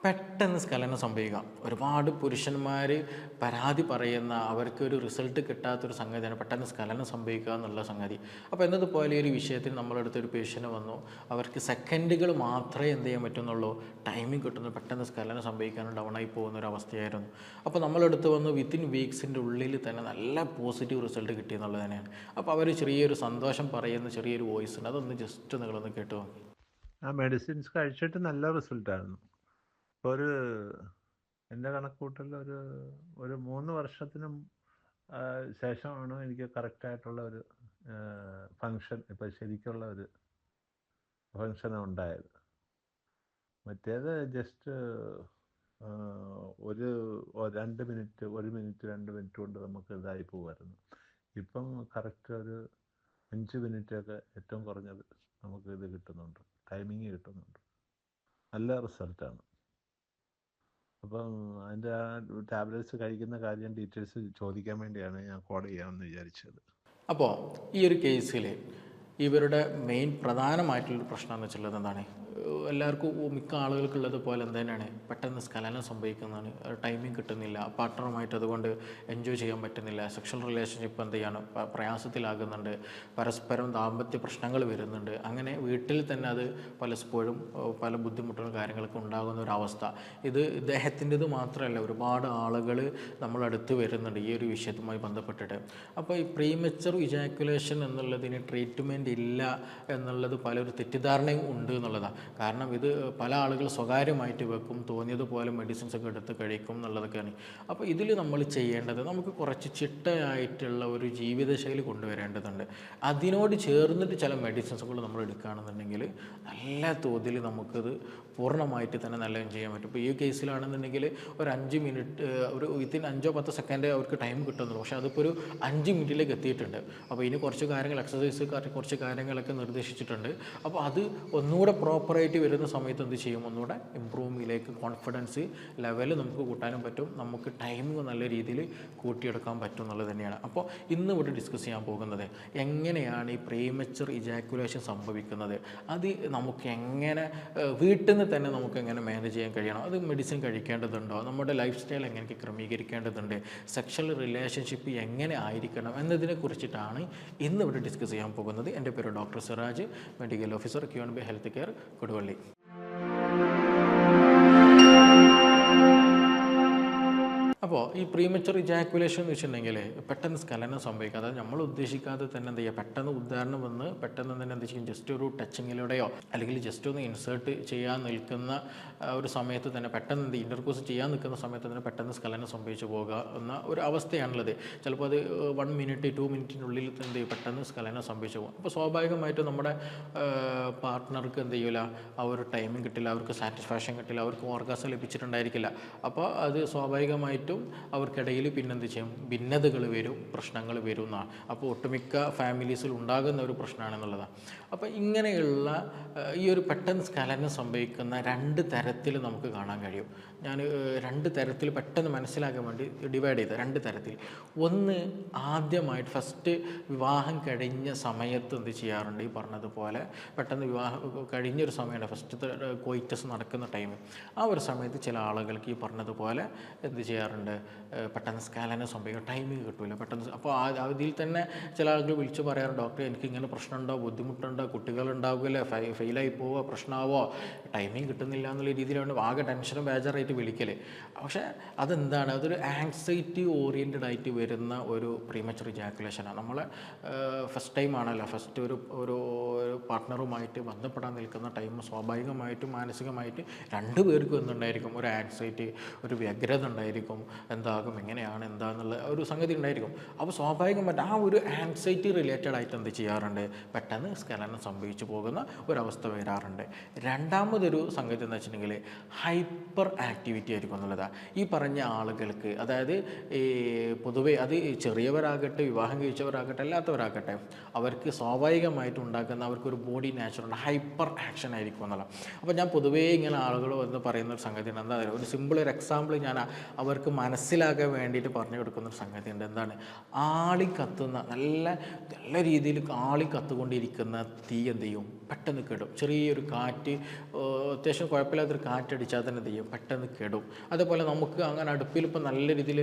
പെട്ടെന്ന് സ്ഖലനം സംഭവിക്കാം. ഒരുപാട് പുരുഷന്മാർ പരാതി പറയുന്ന അവർക്കൊരു റിസൾട്ട് കിട്ടാത്തൊരു സംഗതിയാണ് പെട്ടെന്ന് സ്ഖലനം സംഭവിക്കുക എന്നുള്ള സംഗതി. അപ്പോൾ എന്നതുപോലെ ഒരു വിഷയത്തിൽ നമ്മളടുത്തൊരു പേഷ്യൻ്റ് വന്നു, അവർക്ക് സെക്കൻഡുകൾ മാത്രമേ എന്ത് ചെയ്യാൻ പറ്റുന്നുള്ളൂ, ടൈമിംഗ് കിട്ടുന്നു, പെട്ടെന്ന് സ്ഖലനം സംഭവിക്കാനും ഡൗണായി പോകുന്നൊരവസ്ഥയായിരുന്നു. അപ്പോൾ നമ്മളടുത്ത് വന്നു വിത്തിൻ വീക്സിൻ്റെ ഉള്ളിൽ തന്നെ നല്ല പോസിറ്റീവ് റിസൾട്ട് കിട്ടിയെന്നുള്ളത് തന്നെയാണ്. അപ്പോൾ അവർ ചെറിയൊരു സന്തോഷം പറയുന്ന ചെറിയൊരു വോയിസ് ഉണ്ട്, അതൊന്ന് ജസ്റ്റ് നിങ്ങളൊന്ന് കേട്ട് നോക്കി. ആ മെഡിസിൻസ് കഴിച്ചിട്ട് നല്ല റിസൾട്ടായിരുന്നു. ഇപ്പോൾ എൻ്റെ കണക്കൂട്ടലിൽ ഒരു 3 വർഷത്തിനും ശേഷമാണ് എനിക്ക് കറക്റ്റായിട്ടുള്ള ഒരു ഫങ്ഷൻ, ഇപ്പോൾ ശരിക്കുള്ള ഒരു ഫങ്ഷൻ ഉണ്ടായത്. മറ്റേത് ജസ്റ്റ് ഒരു 2 മിനിറ്റ് 1 മിനിറ്റ് 2 മിനിറ്റ് കൊണ്ട് നമുക്ക് ഇതായി പോകുമായിരുന്നു. ഇപ്പം കറക്റ്റ് ഒരു 5 മിനിറ്റൊക്കെ ഏറ്റവും കുറഞ്ഞത് നമുക്ക് ഇത് കിട്ടുന്നുണ്ട്, ടൈമിങ് കിട്ടുന്നുണ്ട്. നല്ല റിസൾട്ടാണ്. അപ്പം അതിൻ്റെ ആ ടാബ്ലറ്റ്സ് കഴിക്കുന്ന കാര്യം ഡീറ്റെയിൽസ് ചോദിക്കാൻ വേണ്ടിയാണ് ഞാൻ കോൾ ചെയ്യാമെന്ന് വിചാരിച്ചത്. അപ്പോൾ ഈ ഒരു കേസിൽ ഇവരുടെ മെയിൻ പ്രധാനമായിട്ടുള്ളൊരു പ്രശ്നം എന്ന് വെച്ചുള്ളത് എന്താണ്, എല്ലാവർക്കും മിക്ക ആളുകൾക്കുള്ളത് പോലെ എന്ത് തന്നെയാണ്, പെട്ടെന്ന് സ്ഖലനം സംഭവിക്കുന്നതാണ്, ടൈമിംഗ് കിട്ടുന്നില്ല, പാർട്ട്ണറുമായിട്ട് അതുകൊണ്ട് എൻജോയ് ചെയ്യാൻ പറ്റുന്നില്ല, സെക്ഷൽ റിലേഷൻഷിപ്പ് എന്ത് ചെയ്യാണ് പ്രയാസത്തിലാകുന്നുണ്ട്, പരസ്പരം ദാമ്പത്യ പ്രശ്നങ്ങൾ വരുന്നുണ്ട്. അങ്ങനെ വീട്ടിൽ തന്നെ അത് പലപ്പോഴും പല ബുദ്ധിമുട്ടുകളും കാര്യങ്ങളൊക്കെ ഉണ്ടാകുന്ന ഒരവസ്ഥ. ഇത് ഇദ്ദേഹത്തിൻ്റെത് മാത്രമല്ല, ഒരുപാട് ആളുകൾ നമ്മളടുത്ത് വരുന്നുണ്ട് ഈ ഒരു വിഷയത്തുമായി ബന്ധപ്പെട്ടിട്ട്. അപ്പോൾ ഈ പ്രീമച്ചർ ഇജാക്കുലേഷൻ എന്നുള്ളതിന് ട്രീറ്റ്മെൻറ്റ് ഇല്ല എന്നുള്ളത് പലൊരു തെറ്റിദ്ധാരണയും ഉണ്ട് എന്നുള്ളതാണ്. കാരണം ഇത് പല ആളുകൾ സ്വകാര്യമായിട്ട് വെക്കും, തോന്നിയതുപോലെ മെഡിസിൻസ് ഒക്കെ എടുത്ത് കഴിക്കും എന്നുള്ളതൊക്കെയാണ്. അപ്പോൾ ഇതിൽ നമ്മൾ ചെയ്യേണ്ടത്, നമുക്ക് കുറച്ച് ചിട്ടയായിട്ടുള്ള ഒരു ജീവിതശൈലി കൊണ്ടുവരേണ്ടതുണ്ട്. അതിനോട് ചേർന്നിട്ട് ചില മെഡിസിൻസുകൾ നമ്മൾ എടുക്കുകയാണെന്നുണ്ടെങ്കിൽ നല്ല തോതിൽ നമുക്കത് പൂർണ്ണമായിട്ട് തന്നെ നല്ല ചെയ്യാൻ പറ്റും. ഇപ്പോൾ ഈ കേസിലാണെന്നുണ്ടെങ്കിൽ ഒരു 5 മിനിറ്റ്, ഒരു വിത്തിൻ 5-10 സെക്കൻഡ് അവർക്ക് ടൈം കിട്ടുന്നുള്ളൂ. പക്ഷേ അതിപ്പോൾ ഒരു 5 മിനിറ്റിലേക്ക് എത്തിയിട്ടുണ്ട്. അപ്പോൾ ഇനി കുറച്ച് കാര്യങ്ങൾ എക്സസൈസ് കുറച്ച് കാര്യങ്ങളൊക്കെ നിർദ്ദേശിച്ചിട്ടുണ്ട്. അപ്പോൾ അത് ഒന്നുകൂടെ പ്രോപ്പറായിട്ട് വരുന്ന സമയത്ത് എന്ത് ചെയ്യും, ഒന്നുകൂടെ ഇമ്പ്രൂവിലേക്ക് കോൺഫിഡൻസ് ലെവൽ നമുക്ക് കൂട്ടാനും പറ്റും, നമുക്ക് ടൈമിങ് നല്ല രീതിയിൽ കൂട്ടിയെടുക്കാൻ പറ്റും എന്നുള്ളത് തന്നെയാണ്. അപ്പോൾ ഇന്ന് ഇവിടെ ഡിസ്കസ് ചെയ്യാൻ പോകുന്നത് എങ്ങനെയാണ് ഈ പ്രീമച്ചർ ഇജാക്കുലേഷൻ സംഭവിക്കുന്നത്, അത് നമുക്ക് എങ്ങനെ വീട്ടിൽ നിന്ന് തന്നെ നമുക്ക് എങ്ങനെ മാനേജ് ചെയ്യാൻ കഴിയണം, അത് മെഡിസിൻ കഴിക്കേണ്ടതുണ്ടോ, നമ്മുടെ ലൈഫ് സ്റ്റൈൽ എങ്ങനെ ക്രമീകരിക്കേണ്ടതുണ്ട്, സെക്ഷൽ റിലേഷൻഷിപ്പ് എങ്ങനെ ആയിരിക്കണം എന്നതിനെ കുറിച്ചിട്ടാണ് ഇന്ന് ഇവിടെ ഡിസ്കസ് ചെയ്യാൻ പോകുന്നത്. എൻ്റെ പേര് doctor Siraj, medical officer QNB health care Koduvally. അപ്പോൾ ഈ പ്രീമച്ചർ ഇജാക്കുലേഷൻ എന്ന് വെച്ചിട്ടുണ്ടെങ്കിൽ പെട്ടെന്ന് സ്ഖലനം സംഭവിക്കുക, അതായത് നമ്മൾ ഉദ്ദേശിക്കാതെ തന്നെ എന്ത് ചെയ്യുക, പെട്ടെന്ന് ഉദാഹരണം വന്ന് പെട്ടെന്ന് തന്നെ എന്ത് ചെയ്യും, ജസ്റ്റ് ഒരു ടച്ചിങ്ങിലൂടെയോ അല്ലെങ്കിൽ ജസ്റ്റ് ഒന്ന് ഇൻസേർട്ട് ചെയ്യാൻ നിൽക്കുന്ന ഒരു സമയത്ത് തന്നെ പെട്ടെന്ന് ഇൻ്റർകോഴ്സ് ചെയ്യാൻ നിൽക്കുന്ന സമയത്ത് തന്നെ പെട്ടെന്ന് സ്ഖലനം സംഭവിച്ചു പോകുക എന്ന ഒരു അവസ്ഥയാണുള്ളത്. ചിലപ്പോൾ അത് 1 മിനിറ്റ് 2 മിനിറ്റിനുള്ളിൽ എന്ത് ചെയ്യും, പെട്ടെന്ന് സ്ഖലനം സംഭവിച്ചു പോകും. അപ്പോൾ സ്വാഭാവികമായിട്ടും നമ്മുടെ പാർട്ട്ണർക്ക് എന്ത് ചെയ്യില്ല, ആ ഒരു ടൈമിംഗ് കിട്ടില്ല, അവർക്ക് സാറ്റിസ്ഫാക്ഷൻ കിട്ടില്ല, അവർക്ക് ഓർഗാസം ലഭിച്ചിട്ടുണ്ടായിരിക്കില്ല. അപ്പോൾ അത് സ്വാഭാവികമായിട്ടും അവർക്കിടയിൽ പിന്നെന്ത് ചെയ്യും, ഭിന്നതകൾ വരും, പ്രശ്നങ്ങൾ വരും എന്നാണ്. അപ്പോൾ ഒട്ടുമിക്ക ഫാമിലീസിൽ ഉണ്ടാകുന്ന ഒരു പ്രശ്നമാണെന്നുള്ളതാണ്. അപ്പോൾ ഇങ്ങനെയുള്ള ഈ ഒരു പെട്ടെന്ന് സ്ഖലനം സംഭവിക്കുന്ന 2 തരത്തിൽ നമുക്ക് കാണാൻ കഴിയും. ഞാൻ 2 തരത്തിൽ പെട്ടെന്ന് മനസ്സിലാക്കാൻ വേണ്ടി ഡിവൈഡ് ചെയ്ത 2 തരത്തിൽ. ഒന്ന്, ആദ്യമായിട്ട് ഫസ്റ്റ് വിവാഹം കഴിഞ്ഞ സമയത്ത് എന്ത് ചെയ്യാറുണ്ട്, ഈ പറഞ്ഞതുപോലെ പെട്ടെന്ന് വിവാഹം കഴിഞ്ഞൊരു സമയമുണ്ട്, ഫസ്റ്റ് കോയിറ്റസ് നടക്കുന്ന ടൈം, ആ ഒരു സമയത്ത് ചില ആളുകൾക്ക് ഈ പറഞ്ഞതുപോലെ എന്ത് ചെയ്യാറുണ്ട്, പെട്ടെന്ന് സ്ഖലനം സംഭവിക്കുക, ടൈമിങ് കിട്ടില്ല പെട്ടെന്ന്. അപ്പോൾ അതിൽ തന്നെ ചില ആളുകൾ വിളിച്ച് പറയാറുണ്ട്, ഡോക്ടറെ എനിക്ക് ഇങ്ങനെ പ്രശ്നമുണ്ടോ, ബുദ്ധിമുട്ടുണ്ടോ, കുട്ടികളുണ്ടാവില്ലേ, ഫെയിലായി പോവോ, പ്രശ്നമാവോ, ടൈമിങ് കിട്ടുന്നില്ല എന്നുള്ള രീതിയിലാണ് ആകെ ടെൻഷനും ബേജാറായിട്ട് വിളിക്കൽ. പക്ഷേ അതെന്താണ്, അതൊരു ആങ്സൈറ്റി ഓറിയൻറ്റഡ് ആയിട്ട് വരുന്ന ഒരു പ്രീമച്ചർ ഇജാക്കുലേഷനാണ്. നമ്മളെ ഫസ്റ്റ് ടൈം ആണല്ലോ, ഫസ്റ്റ് ഒരു പാർട്ട്ണറുമായിട്ട് ബന്ധപ്പെടാൻ നിൽക്കുന്ന ടൈം സ്വാഭാവികമായിട്ടും മാനസികമായിട്ട് 2 പേർക്കും എന്തുണ്ടായിരിക്കും, ഒരു ആങ്സൈറ്റി, ഒരു വ്യഗ്രത ഉണ്ടായിരിക്കും, എന്താകും, എങ്ങനെയാണ്, എന്താണെന്നുള്ള ഒരു സംഗതി ഉണ്ടായിരിക്കും. അപ്പോൾ സ്വാഭാവികമായിട്ട് ആ ഒരു ആങ്സൈറ്റി റിലേറ്റഡ് ആയിട്ട് എന്ത് ചെയ്യാറുണ്ട്, പെട്ടെന്ന് സ്ഖലനം സംഭവിച്ചു പോകുന്ന ഒരവസ്ഥ വരാറുണ്ട്. രണ്ടാമതൊരു സംഗതി എന്ന് വെച്ചിട്ടുണ്ടെങ്കിൽ ഹൈപ്പർ ആക്ടിവിറ്റി ആയിരിക്കും എന്നുള്ളതാണ്. ഈ പറഞ്ഞ ആളുകൾക്ക്, അതായത് ഈ പൊതുവെ അത് ചെറിയവരാകട്ടെ, വിവാഹം കഴിച്ചവരാകട്ടെ, അല്ലാത്തവരാകട്ടെ, അവർക്ക് സ്വാഭാവികമായിട്ട് ഉണ്ടാക്കുന്ന അവർക്കൊരു ബോഡി നാച്ചുറൽ ഹൈപ്പർ ആക്ഷൻ ആയിരിക്കും എന്നുള്ളത്. അപ്പോൾ ഞാൻ പൊതുവേ ഇങ്ങനെ ആളുകൾ വന്ന് പറയുന്ന ഒരു സംഗതിയാണ്, എന്താ പറയുക, ഒരു സിമ്പിൾ ഒരു എക്സാമ്പിൾ ഞാൻ അവർക്ക് മനസ്സിലാക്കാൻ വേണ്ടിയിട്ട് പറഞ്ഞു കൊടുക്കുന്നൊരു സംഗതി ഉണ്ട്. എന്താണ്, ആളി കത്തുന്ന നല്ല നല്ല രീതിയിൽ ആളി കത്തുകൊണ്ടിരിക്കുന്ന തീ എന്ത് ചെയ്യും, പെട്ടെന്ന് കെടും. ചെറിയൊരു കാറ്റ്, അത്യാവശ്യം കുഴപ്പമില്ലാത്തൊരു കാറ്റടിച്ചാൽ തന്നെ എന്ത് ചെയ്യും, പെട്ടെന്ന് കെടും. അതേപോലെ നമുക്ക് അങ്ങനെ അടുപ്പിൽ ഇപ്പം നല്ല രീതിയിൽ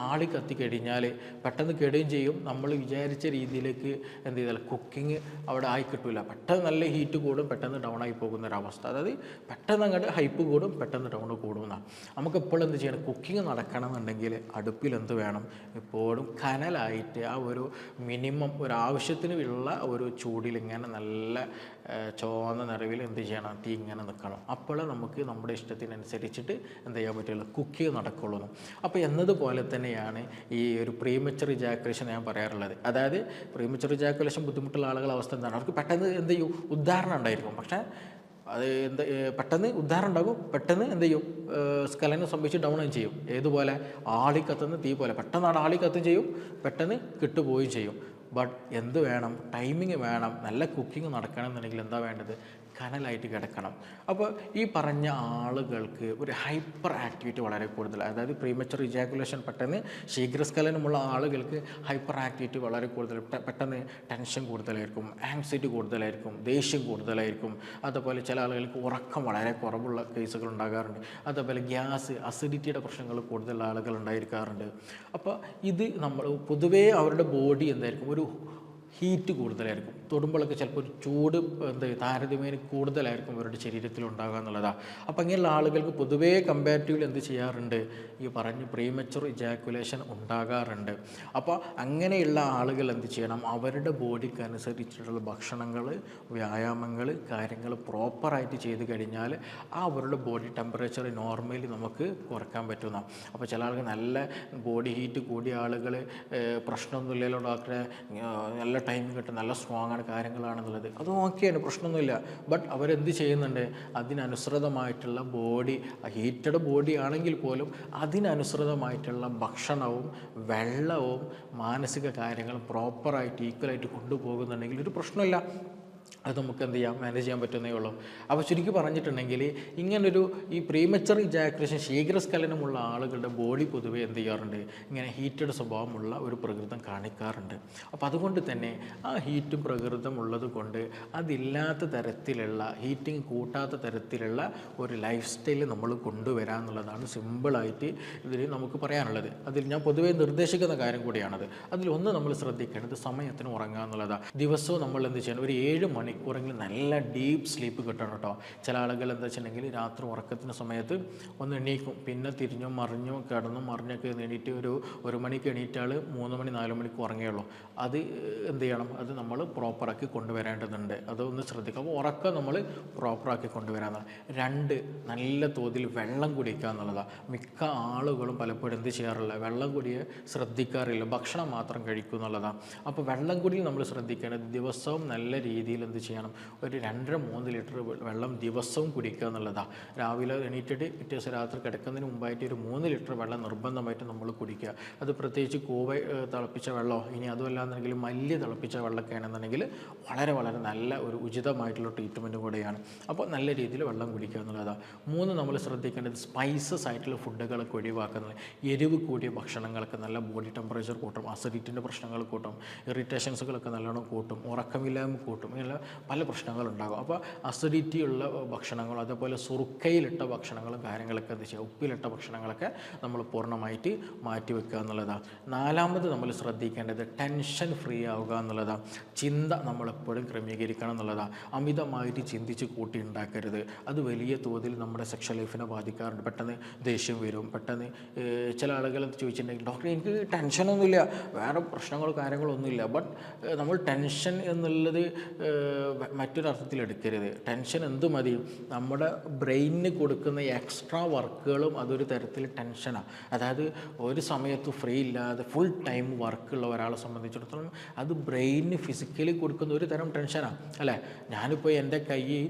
ആളി കത്തി കഴിഞ്ഞാൽ പെട്ടെന്ന് കെടുകയും ചെയ്യും. നമ്മൾ വിചാരിച്ച രീതിയിലേക്ക് എന്ത് ചെയ്താൽ കുക്കിംഗ് അവിടെ ആയി കിട്ടില്ല. പെട്ടെന്ന് നല്ല ഹീറ്റ് കൂടും, പെട്ടെന്ന് ഡൗൺ ആയി പോകുന്നൊരവസ്ഥ. അതായത് പെട്ടെന്ന് അങ്ങോട്ട് ഹൈപ്പ് കൂടും, പെട്ടെന്ന് ഡൗൺ കൂടുമെന്നാണ്. നമുക്ക് എപ്പോഴും എന്ത് ചെയ്യണം, കുക്കിംഗ് നടക്കണമെന്നുണ്ടെങ്കിൽ അടുപ്പിൽ എന്ത് വേണം, എപ്പോഴും കനലായിട്ട് ആ ഒരു മിനിമം ഒരു ആവശ്യത്തിന് ഉള്ള ഒരു ചൂടിൽ ഇങ്ങനെ നല്ല ചുവന്ന നിറവിൽ എന്ത് ചെയ്യണം, തീ ഇങ്ങനെ നിൽക്കണം. അപ്പോൾ നമുക്ക് നമ്മുടെ ഇഷ്ടത്തിനനുസരിച്ചിട്ട് എന്ത് ചെയ്യാൻ പറ്റുള്ളൂ, കുക്കിംഗ് നടക്കുള്ളൂ. അപ്പോൾ എന്നതുപോലെ തന്നെയാണ് ഈ ഒരു പ്രീമച്ചർ ഇജാക്കുലേഷൻ ഞാൻ പറയാറുള്ളത്. അതായത് പ്രീമച്ചർ ഇജാക്കുലേഷൻ ബുദ്ധിമുട്ടുള്ള ആളുകളുടെ അവസ്ഥ എന്താണ്, അവർക്ക് പെട്ടെന്ന് എന്ത് ചെയ്യും, ഉദാഹരണം ഉണ്ടായിരിക്കും. പക്ഷേ അത് പെട്ടെന്ന് ഉദാഹരണം ഉണ്ടാകും, പെട്ടെന്ന് എന്ത് ചെയ്യും, സ്ഖലനം സംഭവിച്ച് ഡൗൺ ചെയ്യും. ഏതുപോലെ ആളി കത്തുന്ന തീ പോലെ പെട്ടെന്ന് ആളി കത്തും ചെയ്യും, പെട്ടെന്ന് കിട്ടുപോവുകയും ചെയ്യും. ബട്ട് എന്ത് വേണം, ടൈമിങ് വേണം. നല്ല കുക്കിംഗ് നടക്കണമെന്നുണ്ടെങ്കിൽ എന്താ വേണ്ടത്, കനലായിട്ട് കിടക്കണം. അപ്പോൾ ഈ പറഞ്ഞ ആളുകൾക്ക് ഒരു ഹൈപ്പർ ആക്ടിവിറ്റി വളരെ കൂടുതൽ, അതായത് പ്രീമച്ചർ ഇജാക്കുലേഷൻ പെട്ടെന്ന് ശീഘ്രസ്ഖലനമുള്ള ആളുകൾക്ക് ഹൈപ്പർ ആക്ടിവിറ്റി വളരെ കൂടുതൽ, പെട്ടെന്ന് ടെൻഷൻ കൂടുതലായിരിക്കും, ആങ്സൈറ്റി കൂടുതലായിരിക്കും, ദേഷ്യം കൂടുതലായിരിക്കും. അതുപോലെ ചില ആളുകൾക്ക് ഉറക്കം വളരെ കുറവുള്ള കേസുകൾ ഉണ്ടാകാറുണ്ട്. അതുപോലെ ഗ്യാസ്, അസിഡിറ്റിയുടെ പ്രശ്നങ്ങൾ കൂടുതലുള്ള ആളുകൾ ഉണ്ടായിരിക്കാറുണ്ട്. അപ്പോൾ ഇത് നമ്മൾ പൊതുവേ അവരുടെ ബോഡി എന്തായിരിക്കും, ഒരു ഹീറ്റ് കൂടുതലായിരിക്കും. തൊടുമ്പോഴൊക്കെ ചിലപ്പോൾ ഒരു ചൂട് താരതമ്യേന കൂടുതലായിരിക്കും അവരുടെ ശരീരത്തിൽ ഉണ്ടാകുക എന്നുള്ളതാണ്. അപ്പോൾ അങ്ങനെയുള്ള ആളുകൾക്ക് പൊതുവേ കമ്പാരിറ്റീവ്ലി എന്ത് ചെയ്യാറുണ്ട്, ഈ പറഞ്ഞ് പ്രീമച്ചർ ഇജാക്കുലേഷൻ ഉണ്ടാകാറുണ്ട്. അപ്പോൾ അങ്ങനെയുള്ള ആളുകൾ എന്ത് ചെയ്യണം, അവരുടെ ബോഡിക്ക് അനുസരിച്ചിട്ടുള്ള ഭക്ഷണങ്ങൾ, വ്യായാമങ്ങൾ, കാര്യങ്ങൾ പ്രോപ്പറായിട്ട് ചെയ്ത് കഴിഞ്ഞാൽ ആ അവരുടെ ബോഡി ടെമ്പറേച്ചർ നോർമലി നമുക്ക് കുറയ്ക്കാൻ പറ്റുന്ന. അപ്പോൾ ചില ആളുകൾ നല്ല ബോഡി ഹീറ്റ് കൂടിയ ആളുകൾ പ്രശ്നമൊന്നുമില്ലല്ലോ ഡോക്ടറെ, നല്ല ടൈം കിട്ടും, നല്ല സ്ട്രോങ് ആണ്, കാര്യങ്ങളാണെന്നുള്ളത് അത് ഓക്കെയാണ്, പ്രശ്നമൊന്നുമില്ല. ബട്ട് അവരെന്ത് ചെയ്യുന്നുണ്ട്, അതിനനുസൃതമായിട്ടുള്ള ബോഡി, ഹീറ്റഡ് ബോഡി ആണെങ്കിൽ പോലും അതിനനുസൃതമായിട്ടുള്ള ഭക്ഷണവും വെള്ളവും മാനസിക കാര്യങ്ങളും പ്രോപ്പറായിട്ട് ഈക്വലായിട്ട് കൊണ്ടുപോകുന്നുണ്ടെങ്കിൽ ഒരു പ്രശ്നമില്ല. അത് നമുക്ക് എന്ത് ചെയ്യാം, മാനേജ് ചെയ്യാൻ പറ്റുന്നേ ഉള്ളൂ. അപ്പോൾ ചുരുക്കി പറഞ്ഞിട്ടുണ്ടെങ്കിൽ ഇങ്ങനൊരു ഈ പ്രീമച്ചർ ഇജാക്കുലേഷൻ ശീഘ്രസ്ഖലനമുള്ള ആളുകളുടെ ബോഡി പൊതുവേ എന്ത് ചെയ്യാറുണ്ട്, ഇങ്ങനെ ഹീറ്റഡ് സ്വഭാവമുള്ള ഒരു പ്രകൃതം കാണിക്കാറുണ്ട്. അപ്പോൾ അതുകൊണ്ട് തന്നെ ആ ഹീറ്റും പ്രകൃതം ഉള്ളത് കൊണ്ട് അതില്ലാത്ത തരത്തിലുള്ള, ഹീറ്റിംഗ് കൂട്ടാത്ത തരത്തിലുള്ള ഒരു ലൈഫ് സ്റ്റൈൽ നമ്മൾ കൊണ്ടുവരാമെന്നുള്ളതാണ് സിമ്പിളായിട്ട് ഇതിൽ നമുക്ക് പറയാനുള്ളത്. അതിൽ ഞാൻ പൊതുവേ നിർദ്ദേശിക്കുന്ന കാര്യം കൂടിയാണത്. അതിലൊന്ന് നമ്മൾ ശ്രദ്ധിക്കേണ്ടത് സമയത്തിന് ഉറങ്ങുക എന്നുള്ളതാണ്. ദിവസവും നമ്മൾ എന്ത് ചെയ്യണം, ഒരു 7 മണിക്കൂറെങ്കിലും നല്ല ഡീപ്പ് സ്ലീപ്പ് കിട്ടണം കേട്ടോ. ചില ആളുകൾ എന്താ വെച്ചിട്ടുണ്ടെങ്കിൽ രാത്രി ഉറക്കത്തിന് സമയത്ത് ഒന്ന് എണീക്കും, പിന്നെ തിരിഞ്ഞോ മറിഞ്ഞോ കിടന്നും മറിഞ്ഞൊക്കെ എണീറ്റ് ഒരു മണിക്ക് എണീറ്റാൾ 3 മണി 4 മണിക്ക് ഉറങ്ങുകയുള്ളൂ. അത് എന്ത് ചെയ്യണം, അത് നമ്മൾ പ്രോപ്പറാക്കി കൊണ്ടുവരേണ്ടതുണ്ട്. അതൊന്ന് ശ്രദ്ധിക്കുക. അപ്പോൾ ഉറക്കം നമ്മൾ പ്രോപ്പറാക്കി കൊണ്ടുവരാമെന്നാണ്. 2, നല്ല തോതിൽ വെള്ളം കുടിക്കുക എന്നുള്ളതാണ്. മിക്ക ആളുകളും പലപ്പോഴും എന്ത് ചെയ്യാറില്ല, വെള്ളം കുടിയെ ശ്രദ്ധിക്കാറില്ല, ഭക്ഷണം മാത്രം കഴിക്കും എന്നുള്ളതാണ്. അപ്പോൾ വെള്ളം കുടിയിൽ നമ്മൾ ശ്രദ്ധിക്കേണ്ടത് ദിവസവും നല്ല രീതിയിൽ എന്ത് ചെയ്യണം, ഒരു 2-3 ലിറ്റർ വെള്ളം ദിവസവും കുടിക്കുക എന്നുള്ളതാണ്. രാവിലെ എണീറ്റിട്ട് പിറ്റേ ദിവസം രാത്രി കിടക്കുന്നതിന് മുമ്പായിട്ട് ഒരു 3 ലിറ്റർ വെള്ളം നിർബന്ധമായിട്ട് നമ്മൾ കുടിക്കുക. അത് പ്രത്യേകിച്ച് കൂവ തിളപ്പിച്ച വെള്ളമോ ഇനി അതുമല്ലാന്നുണ്ടെങ്കിൽ മല്ല് തിളപ്പിച്ച വെള്ളമൊക്കെ ആണെന്നുണ്ടെങ്കിൽ വളരെ വളരെ നല്ല ഒരു ഉചിതമായിട്ടുള്ള ട്രീറ്റ്മെൻറ്റും കൂടെയാണ്. അപ്പോൾ നല്ല രീതിയിൽ വെള്ളം കുടിക്കുക എന്നുള്ളതാണ്. 3, നമ്മൾ ശ്രദ്ധിക്കേണ്ടത് സ്പൈസസ് ആയിട്ടുള്ള ഫുഡുകളൊക്കെ ഒഴിവാക്കുന്നത്. എരിവ് കൂടിയ ഭക്ഷണങ്ങളൊക്കെ നല്ല ബോഡി ടെമ്പറേച്ചർ കൂട്ടും, അസിഡിറ്റിൻ്റെ പ്രശ്നങ്ങൾ കൂട്ടും, ഇറിറ്റേഷൻസുകളൊക്കെ നല്ലോണം കൂട്ടും, ഉറക്കമില്ലായ്മ കൂട്ടും, ഇങ്ങനെ പല പ്രശ്നങ്ങളുണ്ടാകും. അപ്പോൾ അസിഡിറ്റി ഉള്ള ഭക്ഷണങ്ങൾ, അതേപോലെ സുറുക്കയിലിട്ട ഭക്ഷണങ്ങളും കാര്യങ്ങളൊക്കെ എന്ത് ചെയ്യുക, ഉപ്പിലിട്ട ഭക്ഷണങ്ങളൊക്കെ നമ്മൾ പൂർണ്ണമായിട്ട് മാറ്റി വെക്കുക എന്നുള്ളതാണ്. 4, നമ്മൾ ശ്രദ്ധിക്കേണ്ടത് ടെൻഷൻ ഫ്രീ ആവുക എന്നുള്ളതാണ്. ചിന്ത നമ്മളെപ്പോഴും ക്രമീകരിക്കണം എന്നുള്ളതാണ്. അമിതമായിട്ട് ചിന്തിച്ച് കൂട്ടി ഉണ്ടാക്കരുത്. അത് വലിയ തോതിൽ നമ്മുടെ സെക്ഷൽ ലൈഫിനെ ബാധിക്കാറുണ്ട്. പെട്ടെന്ന് ദേഷ്യം വരും, പെട്ടെന്ന് ചില ആളുകൾ ചോദിച്ചിട്ടുണ്ടെങ്കിൽ ഡോക്ടർ എനിക്ക് ടെൻഷനൊന്നുമില്ല, വേറെ പ്രശ്നങ്ങളോ കാര്യങ്ങളൊന്നുമില്ല. ബട്ട് നമ്മൾ ടെൻഷൻ എന്നുള്ളത് മറ്റൊരർത്ഥത്തിൽ എടുക്കരുത്. ടെൻഷൻ എന്ത് മതി, നമ്മുടെ ബ്രെയിനിന് കൊടുക്കുന്ന എക്സ്ട്രാ വർക്കുകളും അതൊരു തരത്തിൽ ടെൻഷനാണ്. അതായത് ഒരു സമയത്ത് ഫ്രീ ഇല്ലാതെ ഫുൾ ടൈം വർക്കുള്ള ഒരാളെ സംബന്ധിച്ചിടത്തോളം അത് ബ്രെയിനിന് ഫിസിക്കലി കൊടുക്കുന്ന ഒരു തരം ടെൻഷനാണ് അല്ലേ. ഞാനിപ്പോൾ എൻ്റെ കൈ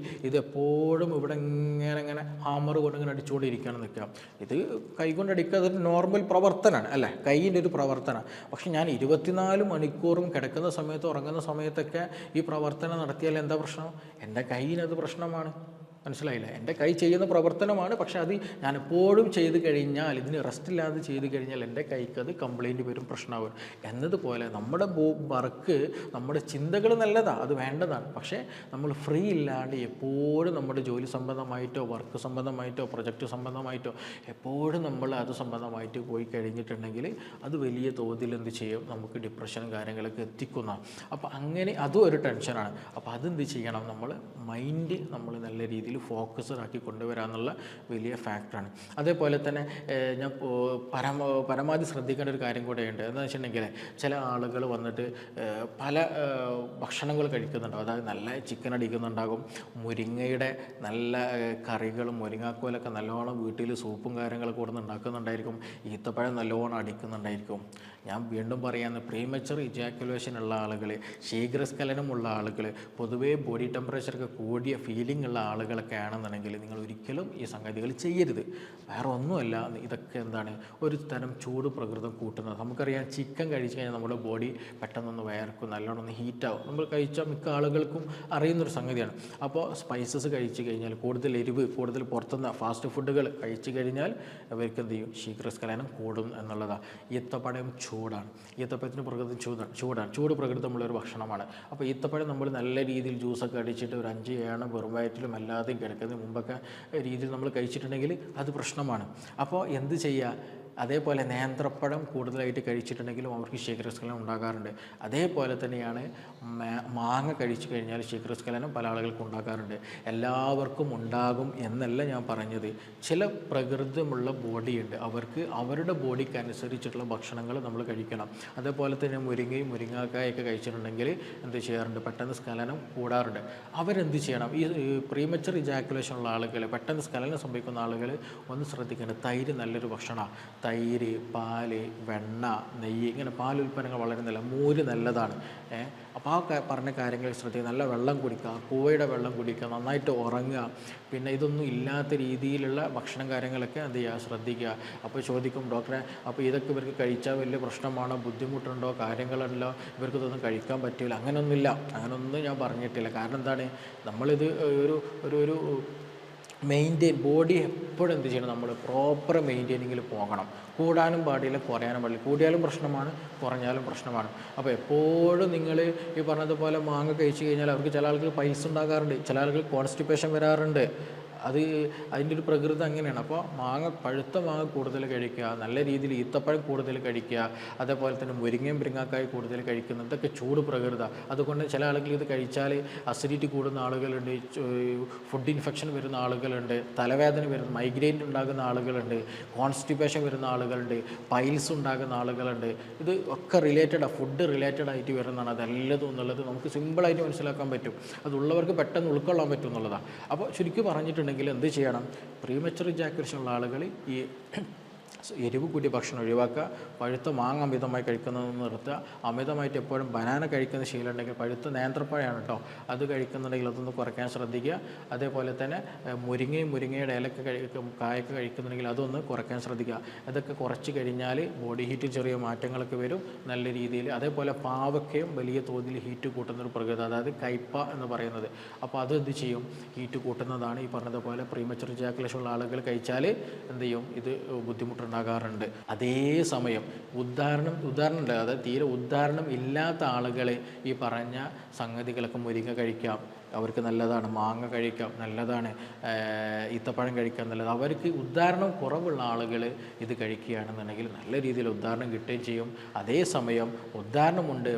ഇതെപ്പോഴും ഇവിടെ ഇങ്ങനെ ഹാമർ കൊണ്ട് ഇങ്ങനെ അടിച്ചുകൊണ്ടിരിക്കുകയാണ് നിൽക്കുക. ഇത് കൈ കൊണ്ട് അടിക്കുക അതൊരു നോർമൽ പ്രവർത്തനമാണ് അല്ലേ, കൈയിൻ്റെ ഒരു പ്രവർത്തനം. പക്ഷെ ഞാൻ 24 മണിക്കൂറും കിടക്കുന്ന സമയത്ത് ഉറങ്ങുന്ന സമയത്തൊക്കെ ഈ പ്രവർത്തനം നടത്തിയാൽ എന്താ പ്രശ്നം, എൻ്റെ കയ്യിനത് പ്രശ്നമാണ് മനസ്സിലായില്ല, എൻ്റെ കൈ ചെയ്യുന്ന പ്രവർത്തനമാണ്. പക്ഷെ അത് ഞാൻ എപ്പോഴും ചെയ്ത് കഴിഞ്ഞാൽ, ഇതിന് റെസ്റ്റ് ഇല്ലാതെ ചെയ്ത് കഴിഞ്ഞാൽ എൻ്റെ കൈക്ക് അത് കംപ്ലൈൻറ്റ് വരും, പ്രശ്നമാകും. എന്നതുപോലെ നമ്മുടെ വർക്ക്, നമ്മുടെ ചിന്തകൾ നല്ലതാണ്, അത് വേണ്ടതാണ്. പക്ഷേ നമ്മൾ ഫ്രീ ഇല്ലാണ്ട് എപ്പോഴും നമ്മുടെ ജോലി സംബന്ധമായിട്ടോ വർക്ക് സംബന്ധമായിട്ടോ പ്രൊജക്റ്റ് സംബന്ധമായിട്ടോ എപ്പോഴും നമ്മൾ അത് സംബന്ധമായിട്ട് പോയി കഴിഞ്ഞിട്ടുണ്ടെങ്കിൽ അത് വലിയ തോതിൽ എന്ത് ചെയ്യും, നമുക്ക് ഡിപ്രഷനും കാര്യങ്ങളൊക്കെ എത്തിക്കുന്ന. അപ്പോൾ അങ്ങനെ അതും ഒരു ടെൻഷനാണ്. അപ്പോൾ അതെന്ത് ചെയ്യണം, നമ്മൾ മൈൻഡ് നമ്മൾ നല്ല രീതിയിൽ ഫോക്കസ്ഡ് ആക്കി കൊണ്ടുവരാമെന്നുള്ള വലിയ ഫാക്ടറാണ്. അതേപോലെ തന്നെ ഞാൻ പരമാവധി ശ്രദ്ധിക്കേണ്ട ഒരു കാര്യം കൂടെ ഉണ്ട്. എന്താണെന്ന് വെച്ചിട്ടുണ്ടെങ്കിൽ ചില ആളുകൾ വന്നിട്ട് പല ഭക്ഷണങ്ങൾ കഴിക്കുന്നുണ്ടാവും. അതായത് നല്ല ചിക്കൻ അടിക്കുന്നുണ്ടാകും, മുരിങ്ങയുടെ നല്ല കറികളും മുരിങ്ങാക്കോലൊക്കെ നല്ലോണം വീട്ടിൽ സൂപ്പും കാര്യങ്ങളൊക്കെ കൊടുത്ത് ഉണ്ടാക്കുന്നുണ്ടായിരിക്കും, ഈത്തപ്പഴം നല്ലോണം അടിക്കുന്നുണ്ടായിരിക്കും. ഞാൻ വീണ്ടും പറയാമെന്ന്, പ്രീമച്ചർ ഇജാക്കുലേഷൻ ഉള്ള ആളുകൾ, ശീഘ്രസ്ഖലനമുള്ള ആളുകൾ, പൊതുവേ ബോഡി ടെമ്പറേച്ചറൊക്കെ കൂടിയ ഫീലിംഗ് ഉള്ള ആളുകളൊക്കെ ആണെന്നുണ്ടെങ്കിൽ നിങ്ങൾ ഒരിക്കലും ഈ സംഗതികൾ ചെയ്യരുത്. വേറെ ഒന്നുമല്ല, ഇതൊക്കെ എന്താണ്, ഒരു തരം ചൂട് പ്രകൃതം കൂട്ടുന്നത്. നമുക്കറിയാം, ചിക്കൻ കഴിച്ച് കഴിഞ്ഞാൽ നമ്മുടെ ബോഡി പെട്ടെന്നൊന്ന് വയർക്കും, നല്ലോണം ഒന്ന് ഹീറ്റാവും. നമ്മൾ കഴിച്ച മിക്ക ആളുകൾക്കും അറിയുന്നൊരു സംഗതിയാണ്. അപ്പോൾ സ്പൈസസ് കഴിച്ച് കഴിഞ്ഞാൽ, കൂടുതൽ എരിവ്, കൂടുതൽ പുറത്തുനിന്ന് ഫാസ്റ്റ് ഫുഡുകൾ കഴിച്ച് കഴിഞ്ഞാൽ അവർക്ക് എന്ത് ചെയ്യും, ശീഘ്രസ്ഖലനം കൂടും എന്നുള്ളതാണ്. ഈത്തപ്പഴം ചൂടാണ്, ഈത്തപ്പഴത്തിന് പ്രകൃതം ചൂടാണ്, ചൂട് പ്രകൃതമുള്ളൊരു ഭക്ഷണമാണ്. അപ്പോൾ ഈത്തപ്പഴം നമ്മൾ നല്ല രീതിയിൽ ജ്യൂസൊക്കെ അടിച്ചിട്ട് ഒരു 5-7 വെറും വയറ്റിലും അല്ലാതെയും കിടക്കുന്നതിന് മുമ്പൊക്കെ രീതിയിൽ നമ്മൾ കഴിച്ചിട്ടുണ്ടെങ്കിൽ അത് പ്രശ്നമാണ്. അപ്പോൾ എന്ത് ചെയ്യുക, അതേപോലെ നേന്ത്രപ്പഴം കൂടുതലായിട്ട് കഴിച്ചിട്ടുണ്ടെങ്കിലും അവർക്ക് ശീഘ്രസ്ഖലനം ഉണ്ടാകാറുണ്ട്. അതേപോലെ തന്നെയാണ് മാങ്ങ കഴിച്ചു കഴിഞ്ഞാൽ ശീഘ്രസ്ഖലനം പല ആളുകൾക്കും ഉണ്ടാകാറുണ്ട്. എല്ലാവർക്കും ഉണ്ടാകും എന്നല്ല ഞാൻ പറഞ്ഞത്. ചില പ്രകൃതമുള്ള ബോഡിയുണ്ട്, അവർക്ക് അവരുടെ ബോഡിക്ക് അനുസരിച്ചിട്ടുള്ള ഭക്ഷണങ്ങൾ നമ്മൾ കഴിക്കണം. അതേപോലെ തന്നെ മുരിങ്ങയും മുരിങ്ങാക്കായൊക്കെ കഴിച്ചിട്ടുണ്ടെങ്കിൽ എന്ത് ചെയ്യാറുണ്ട്, പെട്ടെന്ന് സ്ഖലനം കൂടാറുണ്ട്. അവരെന്ത് ചെയ്യണം, ഈ പ്രീമച്ചർ ഇജാക്കുലേഷൻ ഉള്ള ആളുകൾ, പെട്ടെന്ന് സ്ഖലനം സംഭവിക്കുന്ന ആളുകൾ ഒന്ന് ശ്രദ്ധിക്കണം. തൈര് നല്ലൊരു ഭക്ഷണമാണ്. തൈര്, പാല്, വെണ്ണ, നെയ്യ്, ഇങ്ങനെ പാലുൽപ്പന്നങ്ങൾ വളരെ നല്ല, മോര് നല്ലതാണ്. അപ്പോൾ ആ പറഞ്ഞ കാര്യങ്ങൾ ശ്രദ്ധിക്കുക. നല്ല വെള്ളം കുടിക്കുക, കൂവയുടെ വെള്ളം കുടിക്കുക, നന്നായിട്ട് ഉറങ്ങുക. പിന്നെ ഇതൊന്നും ഇല്ലാത്ത രീതിയിലുള്ള ഭക്ഷണം കാര്യങ്ങളൊക്കെ എന്ത് ചെയ്യുക, ശ്രദ്ധിക്കുക. അപ്പോൾ ചോദിക്കും, ഡോക്ടറെ അപ്പോൾ ഇതൊക്കെ ഇവർക്ക് കഴിച്ചാൽ വലിയ പ്രശ്നമാണോ, ബുദ്ധിമുട്ടുണ്ടോ, കാര്യങ്ങളുണ്ടല്ലോ, ഇവർക്ക് ഇതൊന്നും കഴിക്കാൻ പറ്റില്ല. അങ്ങനെയൊന്നുമില്ല, അങ്ങനെയൊന്നും ഞാൻ പറഞ്ഞിട്ടില്ല. കാരണം എന്താണ്, നമ്മളിത് ഒരു മെയിൻറ്റെയിൻ, ബോഡി എപ്പോഴും എന്ത് ചെയ്യണം, നമ്മൾ പ്രോപ്പർ മെയിൻറ്റെയിനിങ്ങിൽ പോകണം. കൂടാനും പാടില്ല, കുറയാനും പാടില്ല. കൂടിയാലും പ്രശ്നമാണ്, കുറഞ്ഞാലും പ്രശ്നമാണ്. അപ്പോൾ എപ്പോഴും നിങ്ങൾ ഈ പറഞ്ഞതുപോലെ മാങ്ങ കഴിച്ച് കഴിഞ്ഞാൽ അവർക്ക് ചില ആളുകൾ പൈൽസ് ഉണ്ടാകാറുണ്ട്, ചില ആളുകൾ കോൺസ്റ്റിപ്പേഷൻ വരാറുണ്ട്. അതിൻ്റെ ഒരു പ്രകൃതി അങ്ങനെയാണ്. അപ്പോൾ പഴുത്ത മാങ്ങ കൂടുതൽ കഴിക്കുക, നല്ല രീതിയിൽ ഈത്തപ്പഴം കൂടുതൽ കഴിക്കുക, അതേപോലെ തന്നെ മുരിങ്ങയും മുരിങ്ങാക്കായി കൂടുതൽ കഴിക്കുന്നത്, ഇതൊക്കെ ചൂട് പ്രകൃത. അതുകൊണ്ട് ചില ആളുകൾ ഇത് കഴിച്ചാൽ അസിഡിറ്റി കൂടുന്ന ആളുകളുണ്ട്, ഫുഡ് ഇൻഫെക്ഷൻ വരുന്ന ആളുകളുണ്ട്, തലവേദന വരുന്ന, മൈഗ്രെയിൻ ഉണ്ടാകുന്ന ആളുകളുണ്ട്, കോൺസ്റ്റിപ്പേഷൻ വരുന്ന ആളുകളുണ്ട്, പൈൽസ് ഉണ്ടാകുന്ന ആളുകളുണ്ട്. ഇത് ഒക്കെ റിലേറ്റഡാണ്, ഫുഡ് റിലേറ്റഡ് ആയിട്ട് വരുന്നതാണ് അതെല്ലതും എന്നുള്ളത് നമുക്ക് സിമ്പിളായിട്ട് മനസ്സിലാക്കാൻ പറ്റും. അതുള്ളവർക്ക് പെട്ടെന്ന് ഉൾക്കൊള്ളാൻ പറ്റും എന്നുള്ളതാണ്. അപ്പോൾ ചുരുക്കി പറഞ്ഞിട്ടുണ്ടെങ്കിൽ എന്ത് ചെയ്യണം, പ്രീമച്ചർ ഇജാക്കുലേഷൻ ഉള്ള ആളുകൾ ഈ എരിവ് കൂടിയ ഭക്ഷണം ഒഴിവാക്കുക, പഴുത്ത മാങ്ങ അമിതമായി കഴിക്കുന്നത് നിർത്തുക. അമിതമായിട്ട് എപ്പോഴും ബനാന കഴിക്കുന്ന ശീലം ഉണ്ടെങ്കിൽ, പഴുത്ത നേന്ത്രപ്പഴമാണ് കേട്ടോ, അത് കഴിക്കുന്നുണ്ടെങ്കിൽ അതൊന്ന് കുറയ്ക്കാൻ ശ്രദ്ധിക്കുക. അതേപോലെ തന്നെ മുരിങ്ങയുടെ ഇലക്ക് കായൊക്കെ കഴിക്കുന്നുണ്ടെങ്കിൽ അതൊന്ന് കുറയ്ക്കാൻ ശ്രദ്ധിക്കുക. അതൊക്കെ കുറച്ച് കഴിഞ്ഞാൽ ബോഡി ഹീറ്റിൽ ചെറിയ മാറ്റങ്ങളൊക്കെ വരും നല്ല രീതിയിൽ. അതേപോലെ പാവക്കയും വലിയ തോതിൽ ഹീറ്റ് കൂട്ടുന്നൊരു പ്രകൃതി, അതായത് കയ്പ എന്ന് പറയുന്നത്. അപ്പോൾ അത് എന്ത് ചെയ്യും, ഹീറ്റ് കൂട്ടുന്നതാണ്. ഈ പറഞ്ഞതുപോലെ പ്രീമച്ചർ ഇജാക്കുലേഷൻ ഉള്ള ആളുകൾ കഴിച്ചാൽ എന്ത് ചെയ്യും, ഇത് ബുദ്ധിമുട്ടുണ്ടാകാറുണ്ട്. അതേസമയം ഉദാഹരണം അതായത് തീരെ ഉദാഹരണം ഇല്ലാത്ത ആളുകൾ ഈ പറഞ്ഞ സംഗതികളൊക്കെ മുരിങ്ങ കഴിക്കാം, അവർക്ക് നല്ലതാണ്, മാങ്ങ കഴിക്കാം നല്ലതാണ്, ഈത്തപ്പഴം കഴിക്കാം നല്ലത്. അവർക്ക് ഉദാഹരണം കുറവുള്ള ആളുകൾ ഇത് കഴിക്കുകയാണെന്നുണ്ടെങ്കിൽ നല്ല രീതിയിൽ ഉദാഹരണം കിട്ടുകയും ചെയ്യും. അതേസമയം ഉദാഹരണമുണ്ട്,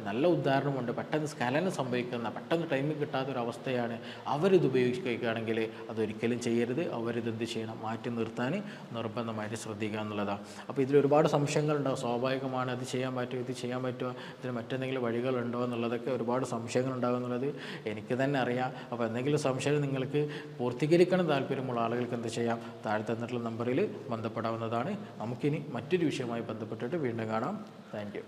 നല്ല ഉദാഹരണമുണ്ട്, പെട്ടെന്ന് സ്ഖലനം സംഭവിക്കുന്ന, പെട്ടെന്ന് ടൈമിൽ കിട്ടാത്തൊരവസ്ഥയാണ്, അവരിത് ഉപയോഗിക്കുകയാണെങ്കിൽ അതൊരിക്കലും ചെയ്യരുത്. അവരിതെന്ത് ചെയ്യണം, മാറ്റി നിർത്താൻ നിർബന്ധമായിട്ട് ശ്രദ്ധിക്കുക എന്നുള്ളതാണ്. അപ്പോൾ ഇതിൽ ഒരുപാട് സംശയങ്ങളുണ്ടാവും, സ്വാഭാവികമാണ്. അത് ചെയ്യാൻ പറ്റുമോ, ഇത് ചെയ്യാൻ പറ്റുമോ, ഇതിന് മറ്റെന്തെങ്കിലും വഴികളുണ്ടോ എന്നുള്ളതൊക്കെ ഒരുപാട് സംശയങ്ങളുണ്ടാകും എന്നുള്ളത് എനിക്ക് തന്നെ അറിയാം. അപ്പോൾ എന്തെങ്കിലും സംശയം നിങ്ങൾക്ക് പൂർത്തീകരിക്കണം താല്പര്യമുള്ള ആളുകൾക്ക് എന്ത് ചെയ്യാം, താഴെ തന്നിട്ടുള്ള നമ്പറിൽ ബന്ധപ്പെടാവുന്നതാണ്. നമുക്കിനി മറ്റൊരു വിഷയവുമായി ബന്ധപ്പെട്ടിട്ട് വീണ്ടും കാണാം. Thank you.